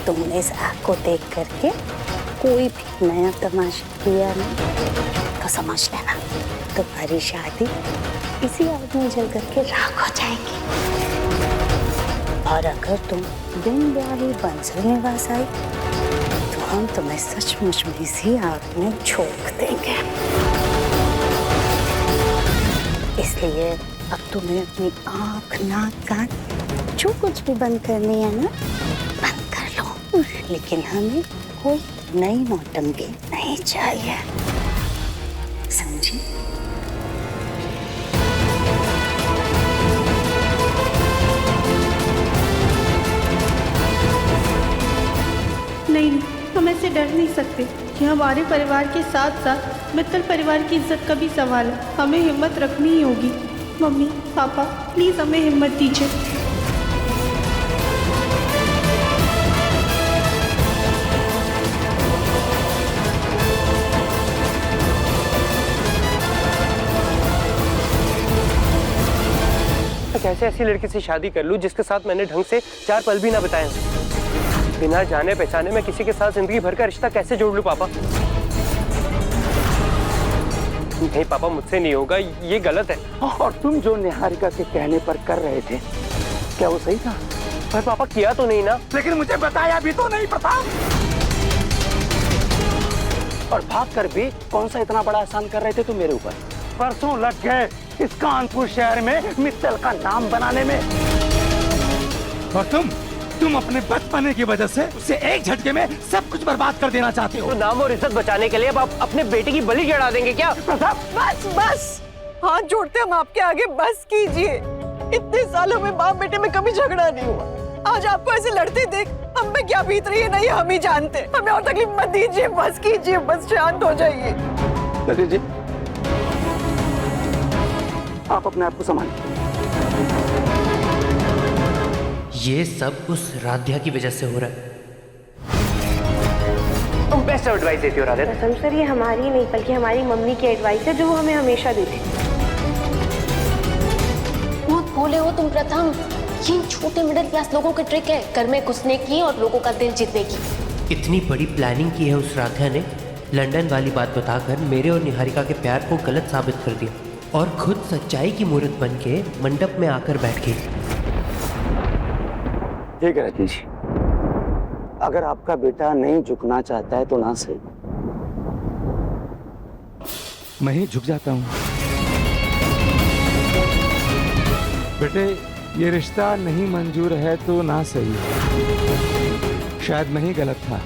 तुमने इस आग को देख करके कोई भी नया तमाशा किया ना तो समझ लेना तुम्हारी शादी इसी आग में जल करके राख हो जाएगी। और अगर तुम बिन ब्याही बंसल निवास आई तो हम तुम्हें सचमुच में इसी आग में झोंक देंगे। इसलिए अब तुम्हें अपनी आँख, नाक, कान जो कुछ भी बंद करनी है ना बंद कर लो, लेकिन हमें कोई नई नौटंकी नहीं चाहिए, समझी? नहीं, हम ऐसे डर नहीं सकते। ये हमारे परिवार के साथ साथ मित्तल परिवार की इज्जत का भी सवाल है। हमें हिम्मत रखनी ही होगी। मम्मी, पापा, प्लीज हमें हिम्मत दीजिए। कैसे ऐसी लड़की से शादी कर लूं जिसके साथ मैंने ढंग से 4 पल भी ना बिताए? बिना जाने पहचाने मैं किसी के साथ जिंदगी भर का रिश्ता कैसे जोड़ लूं पापा? नहीं पापा, मुझसे नहीं होगा, ये गलत है। और तुम जो निहारिका के कहने पर कर रहे थे, क्या वो सही था? पर पापा किया तो नहीं ना। लेकिन मुझे बताया भी तो नहीं पता। और भाग कर भी कौन सा इतना बड़ा एहसान कर रहे थे तुम मेरे ऊपर? परसों लग गए इस कानपुर शहर में मित्तल का नाम बनाने में, और तुम अपने बचपने की वजह से उसे एक झटके में सब कुछ बर्बाद कर देना चाहते हो। तो नाम और इज्जत बचाने के लिए अब आप अपने बेटे की बलि चढ़ा देंगे क्या? बस बस, हाथ जोड़ते हम आपके आगे बस कीजिए। इतने सालों में बाप बेटे में कभी झगड़ा नहीं हुआ। आज आपको ऐसे लड़ते देख हम पे क्या बीत रही है नहीं हम ही जानते। हमें और तकलीफ मत दीजिए, बस कीजिए, बस शांत हो जाइए। ललित जी, आप अपने आप को संभालिए। ये सब उस राध्या की वजह से हो रहा है। तुम बेस्ट एडवाइस देती हो राधा। कसम सर, ये हमारी नहीं बल्कि हमारी मम्मी की एडवाइस है जो वो हमें हमेशा देती। बहुत भोले हो तुम प्रथम। ये छोटे मिडिल क्लास लोगों की ट्रिक है घर में घुसने की और लोगों का दिल जीतने की। इतनी बड़ी प्लानिंग की है उस राध्या ने, लंदन वाली बात बताकर मेरे और निहारिका के प्यार को गलत साबित कर दिया और खुद सच्चाई की मूर्त बन के मंडप में आकर बैठ गई। ठीक है रजनी जी, अगर आपका बेटा नहीं झुकना चाहता है तो ना सही, मैं ही झुक जाता हूँ। बेटे, ये रिश्ता नहीं मंजूर है तो ना सही। शायद मैं ही गलत था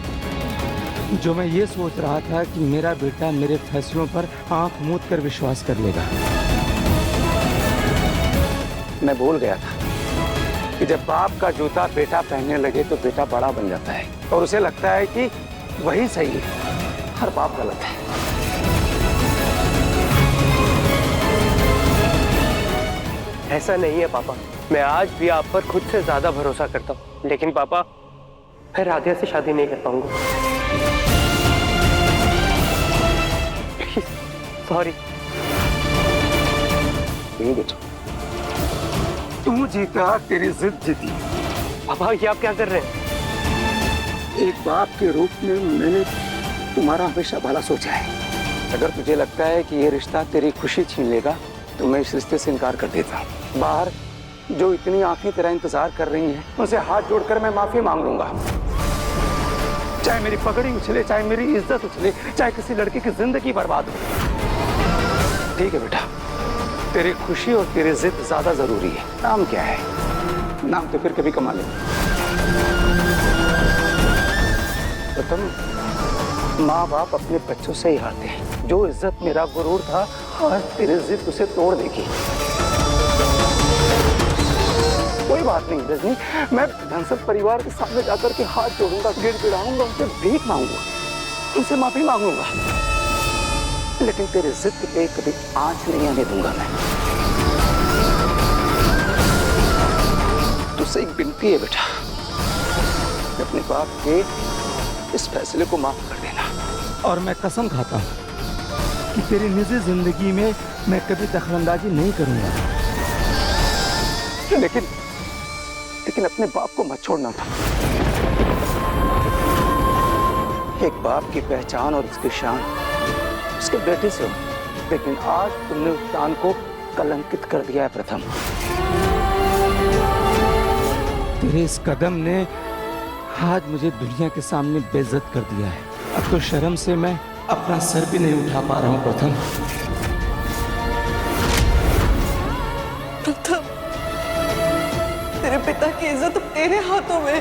जो मैं ये सोच रहा था कि मेरा बेटा मेरे फैसलों पर आंख मूंद कर विश्वास कर लेगा। मैं भूल गया था कि जब बाप का जूता बेटा पहनने लगे तो बेटा बड़ा बन जाता है और उसे लगता है कि वही सही है, हर बाप गलत है। ऐसा नहीं है पापा, मैं आज भी आप पर खुद से ज्यादा भरोसा करता हूँ, लेकिन पापा मैं राधिया से शादी नहीं कर पाऊंगा। सॉरी। नहीं बेटा, तू जीता, तेरी जिद जीती। पापा ये आप क्या कर रहे हैं? एक बाप के रूप में मैंने तुम्हारा हमेशा भला सोचा है। अगर तुझे लगता है कि ये रिश्ता तेरी खुशी छीन लेगा तो मैं इस रिश्ते से इनकार कर देता हूँ। बाहर जो इतनी आंखें तेरा इंतजार कर रही हैं, उनसे हाथ जोड़कर मैं माफी मांग लूंगा। चाहे मेरी पगड़ी उछले, चाहे मेरी इज्जत उछले, चाहे किसी लड़की की जिंदगी बर्बाद हो। ठीक है बेटा, तेरी खुशी और तेरी जिद ज्यादा जरूरी है। नाम क्या है? नाम तो फिर कभी कमा ले। तो तुम माँ बाप अपने बच्चों से ही हारते हैं। जो इज्जत मेरा गुरूर था, आज तेरी जिद उसे तोड़ देगी। कोई बात नहीं रजनी, मैं धनसब परिवार के सामने जाकर के हाथ जोड़ूंगा, गिड़गिड़ाऊंगा, उनसे भीख मांगूंगा, उनसे माफी मांगूंगा, लेकिन तेरे जिद पे कभी आंच नहीं आने दूंगा मैं। तुझसे एक विनती है बेटा, अपने बाप के इस फैसले को माफ कर देना। और मैं कसम खाता हूं कि तेरी निजी जिंदगी में मैं कभी दखलंदाजी नहीं करूंगा, लेकिन अपने बाप को मत छोड़ना था। एक बाप की पहचान और उसकी शान उसके बेटे से हो, लेकिन आज तुमने उस शान को कलंकित कर दिया है प्रथम। तेरे इस कदम ने आज मुझे दुनिया के सामने बेइज्जत कर दिया है। अब तो शर्म से मैं अपना सर भी नहीं उठा पा रहा हूँ प्रथम। प्रथम, तेरे पिता की इज्जत अब तेरे हाथों में।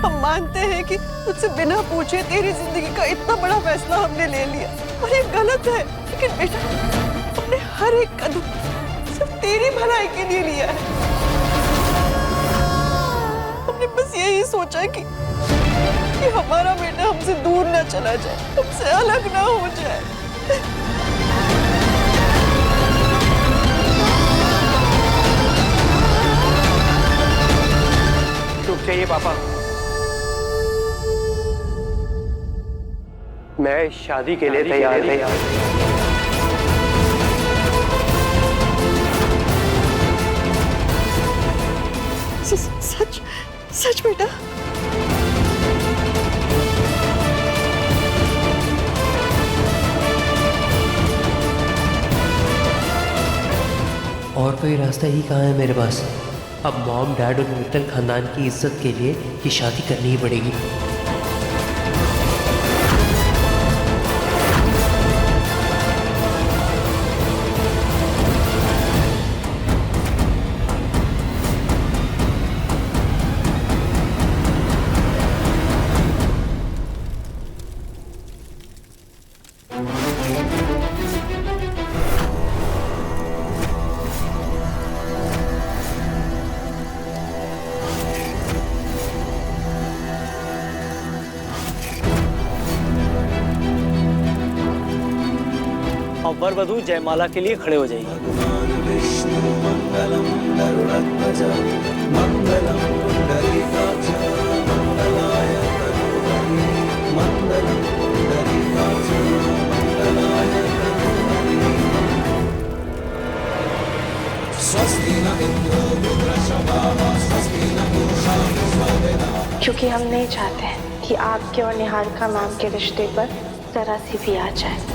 हम मानते हैं कि तुझसे बिना पूछे तेरी जिंदगी का इतना बड़ा फैसला हमने ले लिया और ये गलत है, लेकिन बेटा हमने हर एक कदम सिर्फ तेरी भलाई के लिए लिया है। हमने बस यही सोचा कि हमारा बेटा हमसे दूर ना चला जाए, हमसे अलग ना हो जाए। रुक जाइए पापा, मैं इस शादी के लिए तैयार नहीं। सच सच बेटा? और कोई रास्ता ही कहाँ है मेरे पास। अब मॉम, डैड और मित्तल खानदान की इज्जत के लिए ये शादी करनी ही पड़ेगी। अब वर वधू जयमाला के लिए खड़े हो जाइए। क्योंकि हम नहीं चाहते कि आपके और निहारिका मैम के रिश्ते पर जरा सी भी आ जाए।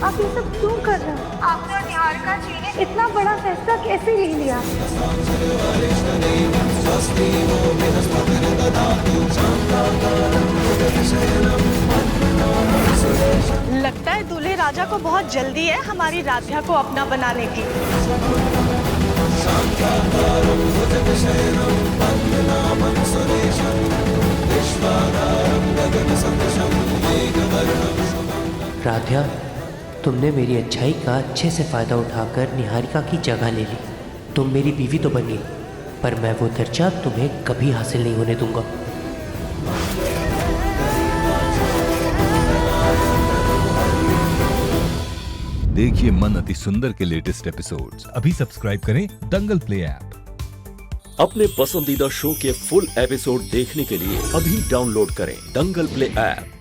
आप ये सब क्यों कर रहे हो? आपने और निहारिका जी ने इतना बड़ा फैसला कैसे ले लिया? लगता है दूल्हे राजा को बहुत जल्दी है हमारी राध्या को अपना बनाने की। राध्या, तुमने मेरी अच्छाई का अच्छे से फ़ायदा उठाकर निहारिका की जगह ले ली। तुम मेरी बीवी तो बन गई, पर मैं वो दर्जा तुम्हें कभी हासिल नहीं होने दूंगा। देखिए मन अति सुंदर के लेटेस्ट एपिसोड्स अभी सब्सक्राइब करें दंगल प्ले ऐप। अपने पसंदीदा शो के फुल एपिसोड देखने के लिए अभी डाउनलोड करें दंगल प्ले ऐप।